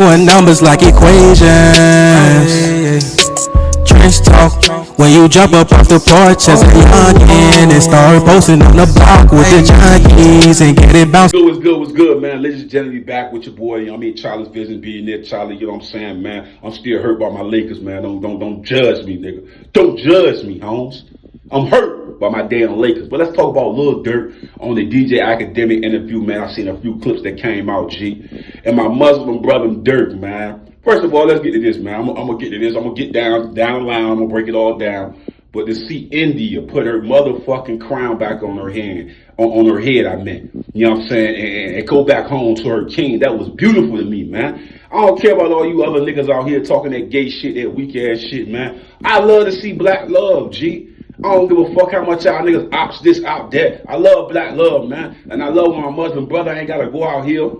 Doing numbers like equations. Trench talk when you jump up off the porch as a youngin' and start posting on the block with the junkies and get it bounced. What's good, man? Ladies and gentlemen, back with your boy. I'm here, Charlie's Vision, Billionaire Charlie. You know what I'm saying, man? I'm still hurt by my Lakers, man. Don't judge me, nigga. Don't judge me, Holmes. I'm hurt by my damn Lakers. But let's talk about Lil Durk on the DJ Academic interview, man. I seen a few clips that came out, G. And my Muslim brother Durk, man. First of all, let's get to this, man. I'm gonna get to this. I'm gonna get down the line. I'm gonna break it all down. But to see India put her motherfucking crown back on her hand, on her head, I meant. You know what I'm saying? And go back home to her king. That was beautiful to me, man. I don't care about all you other niggas out here talking that gay shit, that weak ass shit, man. I love to see black love, G. I don't give a fuck how much y'all niggas ops this, op that. I love black love, man. And I love my Muslim brother ain't gotta go out here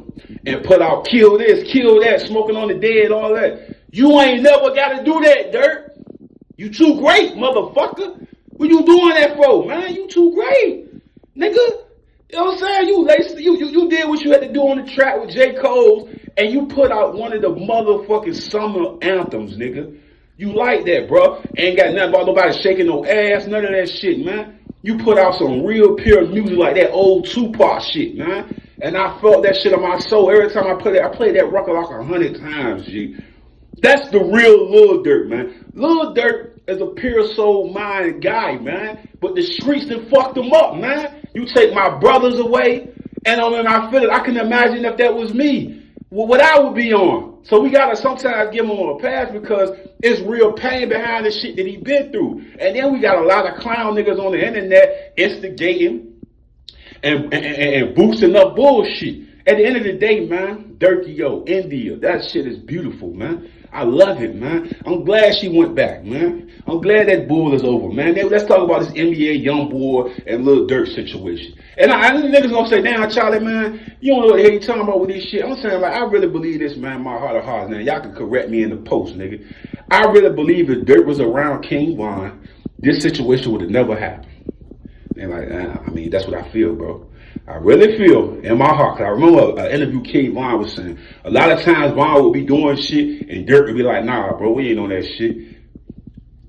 and put out kill this, kill that, smoking on the dead, all that. You ain't never gotta do that, Dirk. You too great, motherfucker. What you doing that for, man? You too great, nigga. You know what I'm saying? You did what you had to do on the track with J. Cole, and you put out one of the motherfucking summer anthems, nigga. You like that, bro. Ain't got nothing about nobody shaking no ass, none of that shit, man. You put out some real pure music like that old Tupac shit, man. And I felt that shit in my soul. Every time I play that, I played that record like 100 times, G. That's the real Lil Durk, man. Lil Durk is a pure soul mind guy, man. But the streets done fucked him up, man. You take my brothers away, and I feel it. I can imagine if that was me, what I would be on. So we gotta sometimes give him a pass because it's real pain behind the shit that he been through. And then we got a lot of clown niggas on the internet instigating and boosting up bullshit. At the end of the day, man, Durky, yo, India, that shit is beautiful, man. I love it, man. I'm glad she went back, man. I'm glad that bull is over, man. Let's talk about this NBA YoungBoy and Lil Durk situation. And I know niggas gonna say, damn, Charlie, man, you don't know what the hell you talking about with this shit. I'm saying, like, I really believe this, man, my heart of hearts, man. Y'all can correct me in the post, nigga. I really believe if Durk was around King Von, this situation would have never happened. And like, I mean, that's what I feel, bro. I really feel in my heart, cause I remember an interview King Von was saying, a lot of times Von would be doing shit and Durk would be like, nah, bro, we ain't on that shit.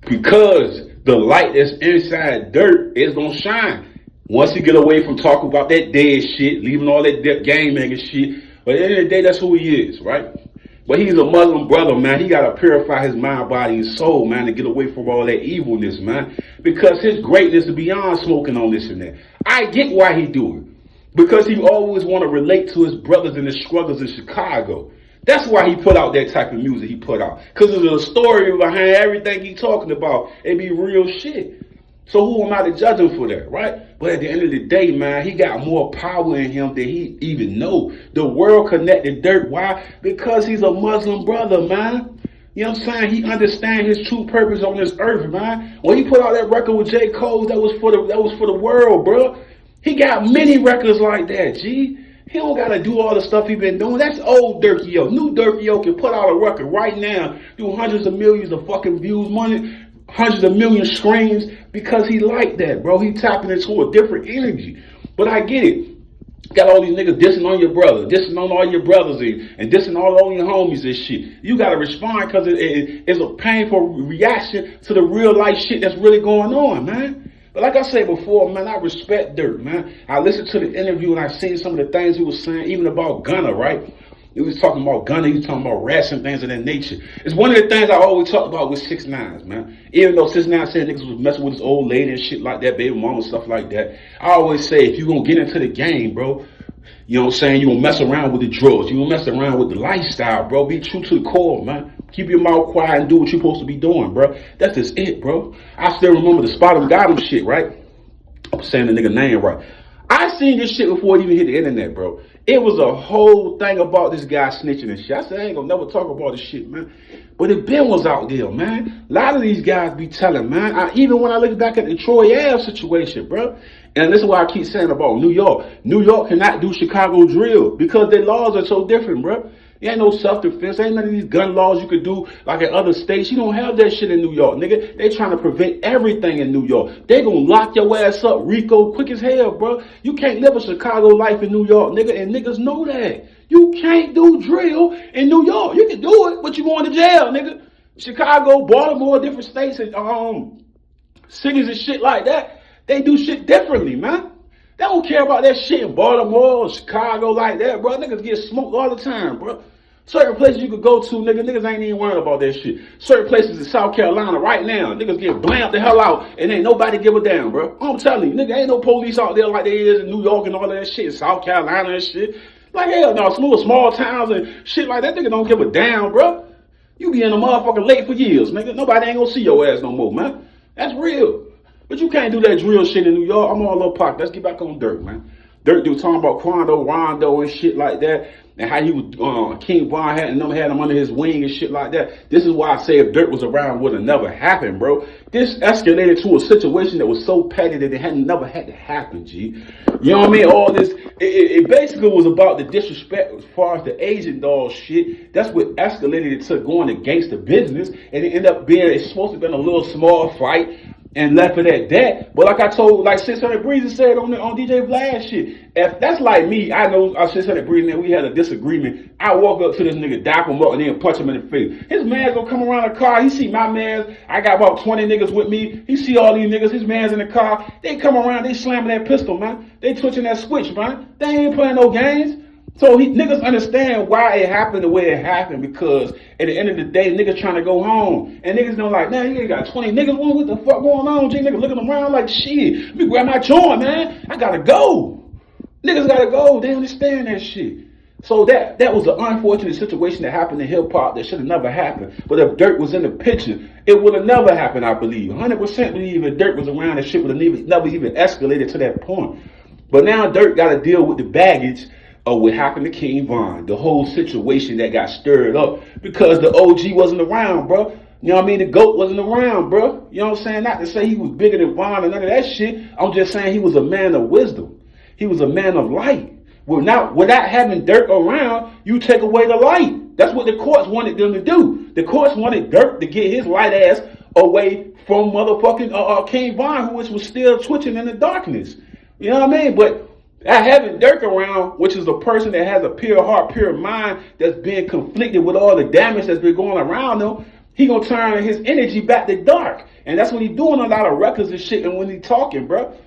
Because the light that's inside Durk is gonna shine. Once he get away from talking about that dead shit, leaving all that game making shit, but at the end of the day, that's who he is, right? But he's a Muslim brother, man. He gotta purify his mind, body, and soul, man, to get away from all that evilness, man. Because his greatness is beyond smoking on this and that. I get why he do it. Because he always want to relate to his brothers and his struggles in Chicago. That's why he put out that type of music he put out. Because there's a story behind everything he talking about. It be real shit. So who am I to judge him for that, right? But at the end of the day, man, he got more power in him than he even know. The world connected Durk. Why? Because he's a Muslim brother, man. You know what I'm saying? He understands his true purpose on this earth, man. When he put out that record with J. Cole, that was for the world, bro. He got many records like that, G. He don't got to do all the stuff he been doing. That's old Durky-O. New Durky-O can put out a record right now, do hundreds of millions of fucking views, money, hundreds of million streams, because he like that, bro. He tapping into a different energy. But I get it. Got all these niggas dissing on your brother, dissing on all your brothers, and dissing all your homies and shit. You got to respond because it's a painful reaction to the real life shit that's really going on, man. But like I said before, man, I respect Durk, man. I listened to the interview and I seen some of the things he was saying, even about Gunna, right? He was talking about Gunna, he was talking about rats and things of that nature. It's one of the things I always talk about with 6ix9ine, man. Even though 6ix9ine said niggas was messing with his old lady and shit like that, baby mama, stuff like that. I always say, if you gonna get into the game, bro, you know what I'm saying, you gonna mess around with the drugs, you gonna mess around with the lifestyle, bro. Be true to the core, man. Keep your mouth quiet and do what you're supposed to be doing, bro. That's just it, bro. I still remember the spot him, got him shit, right? I'm saying the nigga name right. I seen this shit before it even hit the internet, bro. It was a whole thing about this guy snitching and shit. I said, I ain't gonna never talk about this shit, man. But it been was out there, man. A lot of these guys be telling, man. Even when I look back at the Troy Ave situation, bro. And this is why I keep saying about New York. New York cannot do Chicago drill because their laws are so different, bro. There ain't no self-defense. Ain't none of these gun laws you could do like in other states. You don't have that shit in New York, nigga. They trying to prevent everything in New York. They gonna lock your ass up, Rico, quick as hell, bro. You can't live a Chicago life in New York, nigga, and niggas know that. You can't do drill in New York. You can do it, but you going to jail, nigga. Chicago, Baltimore, different states and cities and shit like that, they do shit differently, man. They don't care about that shit in Baltimore or Chicago like that, bro. Niggas get smoked all the time, bro. Certain places you could go to, niggas ain't even worried about that shit. Certain places in South Carolina right now, niggas get blamed the hell out and ain't nobody give a damn, bro. I'm telling you, nigga, ain't no police out there like there is in New York and all of that shit, South Carolina and shit. Like, hell no, small towns and shit like that, nigga don't give a damn, bro. You be in a motherfucking lake for years, nigga. Nobody ain't gonna see your ass no more, man. That's real. But you can't do that drill shit in New York. I'm on a little pocket. Let's get back on Dirk, man. Dirk was talking about Quando, Rondo, and shit like that, and how he was King Von had him under his wing and shit like that. This is why I say if Dirk was around, would have never happened, bro. This escalated to a situation that was so petty that it had never had to happen, G. You know what I mean? All this, it basically was about the disrespect as far as the Asian doll shit. That's what escalated it to going against the business, and it ended up being, it's supposed to have been a little small fight. And left it at that. But like I told, like 600 Breezy said on DJ Vlad shit, if that's like me, I know 600 Breezy and we had a disagreement. I walk up to this nigga, dap him up, and then punch him in the face. His man's gonna come around the car. He see my man's. I got about 20 niggas with me. He see all these niggas. His man's in the car. They come around. They slamming that pistol, man. They twitching that switch, man. They ain't playing no games. So niggas understand why it happened the way it happened, because at the end of the day, niggas trying to go home. And niggas don't like, man, you got 20 niggas, what the fuck going on? G niggas looking around like, shit, let me grab my joint, man. I gotta go. Niggas gotta go. They understand that shit. So that was an unfortunate situation that happened in hip hop that should have never happened. But if Dirk was in the picture, it would have never happened, I believe. 100% believe if Dirk was around, that shit would have never even escalated to that point. But now Dirk got to deal with the baggage of what happened to King Von, the whole situation that got stirred up because the OG wasn't around, bro. You know what I mean? The GOAT wasn't around, bro. You know what I'm saying? Not to say he was bigger than Von and none of that shit. I'm just saying he was a man of wisdom. He was a man of light. Well, now, without having Dirk around, you take away the light. That's what the courts wanted them to do. The courts wanted Dirk to get his light ass away from motherfucking King Von, who was still twitching in the darkness. You know what I mean? But having Dirk around, which is a person that has a pure heart, pure mind, that's being conflicted with all the damage that's been going around him, he gonna turn his energy back to dark. And that's when he doing a lot of records and shit and when he talking, bro.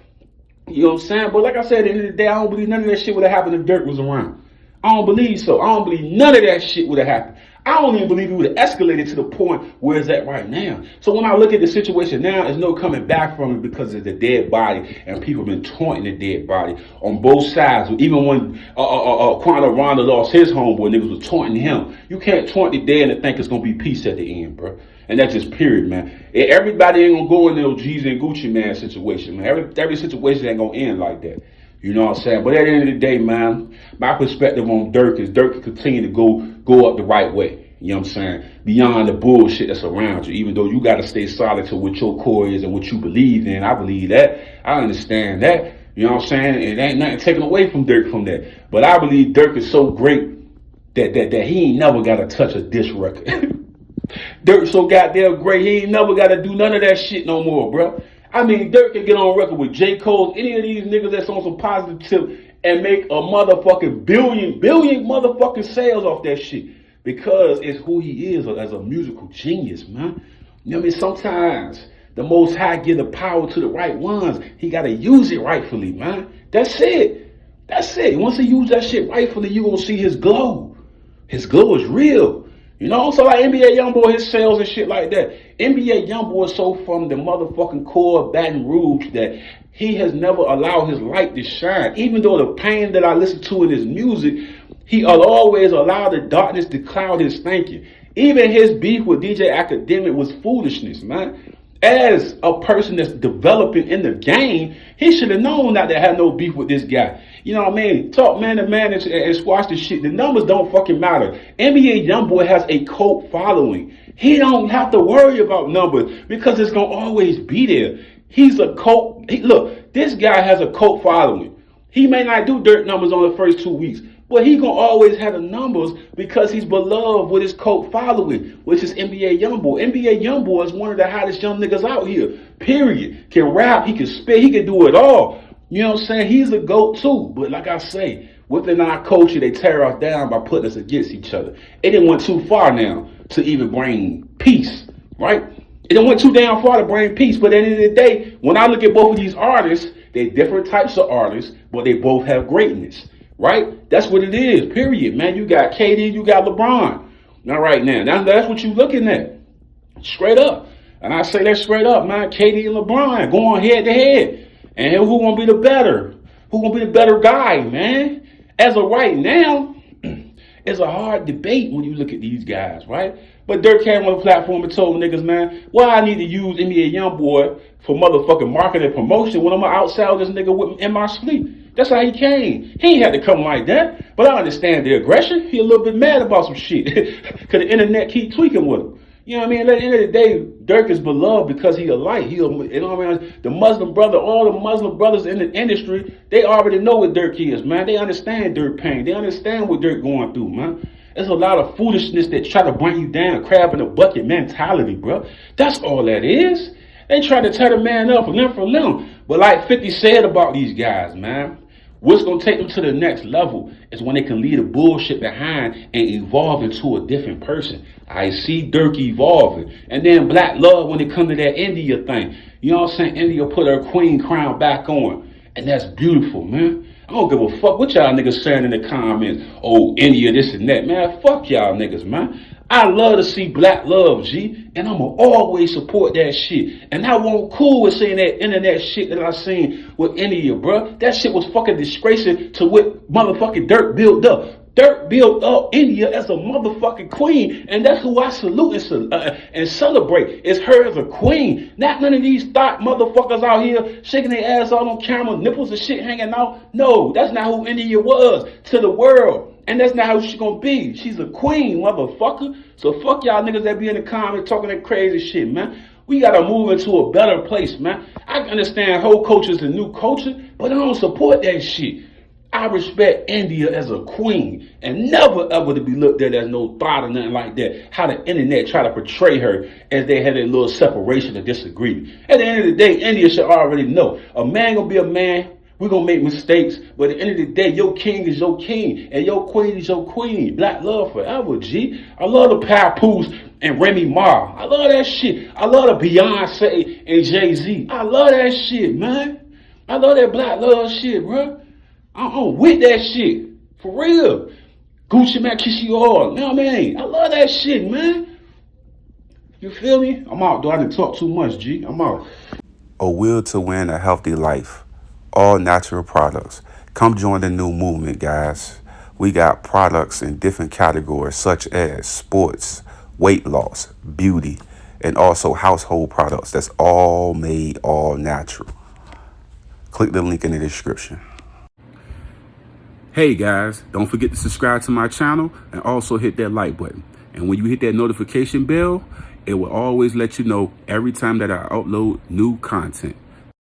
You know what I'm saying? But like I said, at the end of the day, I don't believe none of that shit would have happened if Dirk was around. I don't believe so. I don't believe none of that shit would have happened. I don't even believe it would have escalated to the point where it's at right now. So when I look at the situation now, there's no coming back from it because of the dead body, and people have been taunting the dead body on both sides. Even when Quando Rondo lost his homeboy, niggas was taunting him. You can't taunt the dead and think it's gonna be peace at the end, bro. And that's just period, man. Everybody ain't gonna go in no G's and Gucci man situation, man. Every situation ain't gonna end like that. You know what I'm saying? But at the end of the day, man, my perspective on Dirk is Dirk can continue to go up the right way. You know what I'm saying? Beyond the bullshit that's around you, even though you got to stay solid to what your core is and what you believe in. I believe that. I understand that. You know what I'm saying? It ain't nothing taken away from Dirk from that. But I believe Dirk is so great that he ain't never got to touch a diss record. Dirk so goddamn great, he ain't never got to do none of that shit no more, bro. I mean, Dirk can get on record with J. Cole, any of these niggas that's on some positive tip and make a motherfucking billion motherfucking sales off that shit because it's who he is as a musical genius, man. You know what I mean? Sometimes the Most High give the power to the right ones. He got to use it rightfully, man. That's it. That's it. Once he use that shit rightfully, you going to see his glow. His glow is real. You know, so like NBA YoungBoy, his sales and shit like that. NBA YoungBoy is so from the motherfucking core of Baton Rouge that he has never allowed his light to shine. Even though the pain that I listen to in his music, he always allowed the darkness to cloud his thinking. Even his beef with DJ Academic was foolishness, man. As a person that's developing in the game, he should have known not to have no beef with this guy. You know what I mean? Talk man to man and squash the shit. The numbers don't fucking matter. NBA YoungBoy has a cult following. He don't have to worry about numbers because it's going to always be there. He's a cult. Look, this guy has a cult following. He may not do dirt numbers on the first 2 weeks, but he going to always have the numbers because he's beloved with his cult following, which is NBA YoungBoy. NBA YoungBoy is one of the hottest young niggas out here, period. Can rap, he can spit, he can do it all. You know what I'm saying? He's a GOAT too. But like I say, Within our culture, they tear us down by putting us against each other. It didn't went too far now to even bring peace, right? It didn't went too damn far to bring peace. But at the end of the day, when I look at both of these artists, they're different types of artists, but they both have greatness, right? That's what it is, period, man. You got KD, you got LeBron. Now, right now, that's what you're looking at, straight up. And I say that straight up, man. KD and LeBron going head to head. And who gonna be the better? Who gonna be the better guy, man? As of right now, it's a hard debate when you look at these guys, right? But Dirk came on the platform and told niggas, man, why I need to use NBA YoungBoy for motherfucking marketing and promotion when I'm gonna outsell this nigga with in my sleep. That's how he came. He ain't had to come like that. But I understand the aggression. He a little bit mad about some shit. Cause the internet keep tweaking with him. You know what I mean? At the end of the day, Dirk is beloved because he a light. You know what I mean? The Muslim brother, all the Muslim brothers in the industry, they already know what Dirk is, man. They understand Dirk pain. They understand what Dirk going through, man. There's a lot of foolishness that try to bring you down, crab in a bucket mentality, bro. That's all that is. They try to tear the man up limb for limb. But like 50 said about these guys, man, what's going to take them to the next level is when they can leave the bullshit behind and evolve into a different person. I see Dirk evolving. And then Black Love when it comes to that India thing. You know what I'm saying? India put her queen crown back on. And that's beautiful, man. I don't give a fuck what y'all niggas saying in the comments. Oh, India, this and that. Man, fuck y'all niggas, man. I love to see Black Love, G. And I'm going to always support that shit. And I won't cool with saying that internet shit that I seen with India, bro. That shit was fucking disgracing to what motherfucking Dirk built up. Dirk built up India as a motherfucking queen. And that's who I salute and celebrate. It's her as a queen. Not none of these thought motherfuckers out here shaking their ass out on camera, nipples and shit hanging out. No, that's not who India was to the world. And that's not how she's gonna be. She's a queen, motherfucker. So fuck y'all niggas that be in the comments talking that crazy shit, man. We gotta move into a better place, man. I understand whole culture is a new culture, but I don't support that shit. I respect India as a queen and never ever to be looked at as no thought or nothing like that. How the internet try to portray her as they had a little separation or disagreement. At the end of the day, India should already know. A man gonna be a man. We're going to make mistakes, but at the end of the day, your king is your king, and your queen is your queen. Black love forever, G. I love the Papoose and Remy Ma. I love that shit. I love the Beyonce and Jay-Z. I love that shit, man. I love that black love shit, bro. I'm with that shit. For real. Gucci Mane, Kissy all. You know what I mean? I love that shit, man. You feel me? I'm out, though. I didn't talk too much, G. I'm out. A will to win a healthy life. All natural products. Come join the new movement, guys. We got products in different categories such as sports, weight loss, beauty, and also household products that's all made all natural. Click the link in the description. Hey guys, don't forget to subscribe to my channel and also hit that like button. And when you hit that notification bell, it will always let you know every time that I upload new content.